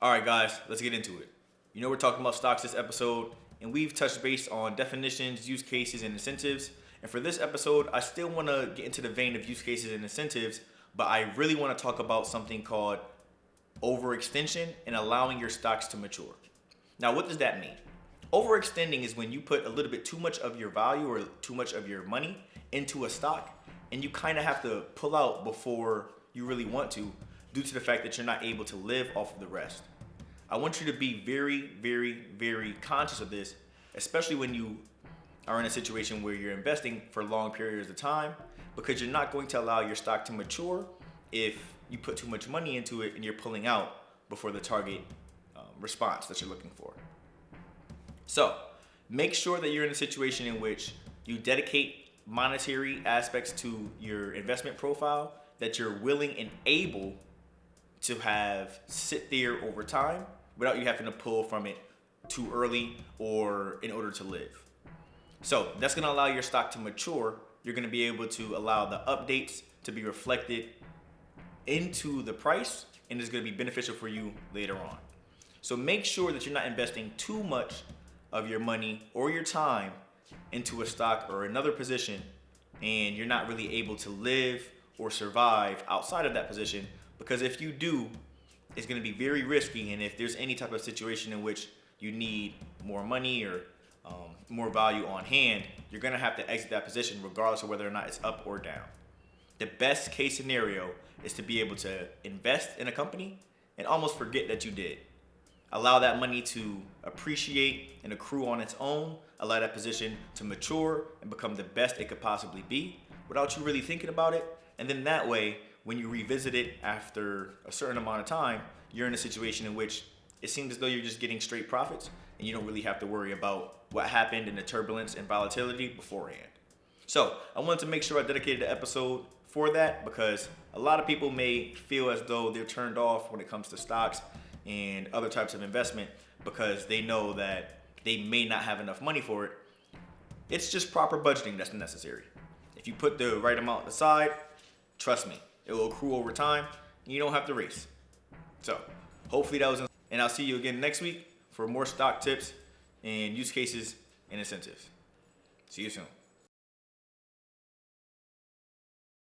All right, guys, let's get into it. We're talking about stocks this episode, and we've touched base on definitions, use cases, and incentives. And for this episode, I still want to get into the vein of use cases and incentives, but I really want to talk about something called overextension and allowing your stocks to mature. Now, what does that mean? Overextending is when you put a little bit too much of your value or too much of your money into a stock, and you kind of have to pull out before you really want to, due to the fact that you're not able to live off of the rest. I want you to be very, very, very conscious of this, especially when you are in a situation where you're investing for long periods of time, because you're not going to allow your stock to mature if you put too much money into it and you're pulling out before the target response that you're looking for. So make sure that you're in a situation in which you dedicate monetary aspects to your investment profile that you're willing and able to have sit there over time without you having to pull from it too early or in order to live. So that's going to allow your stock to mature. You're going to be able to allow the updates to be reflected into the price, and it's going to be beneficial for you later on. So make sure that you're not investing too much of your money or your time into a stock or another position, and you're not really able to live or survive outside of that position, because if you do, it's going to be very risky. And if there's any type of situation in which you need more money or more value on hand, you're going to have to exit that position regardless of whether or not it's up or down. The best case scenario is to be able to invest in a company and almost forget that you did. Allow that money to appreciate and accrue on its own. Allow that position to mature and become the best it could possibly be without you really thinking about it. And then that way, when you revisit it after a certain amount of time, you're in a situation in which it seems as though you're just getting straight profits and you don't really have to worry about what happened in the turbulence and volatility beforehand. So I wanted to make sure I dedicated the episode for that, because a lot of people may feel as though they're turned off when it comes to stocks and other types of investment because they know that they may not have enough money for it. It's just proper budgeting that's necessary. If you put the right amount aside, trust me, it will accrue over time and you don't have to race. So hopefully that was, and I'll see you again next week for more stock tips and use cases and incentives. See you soon.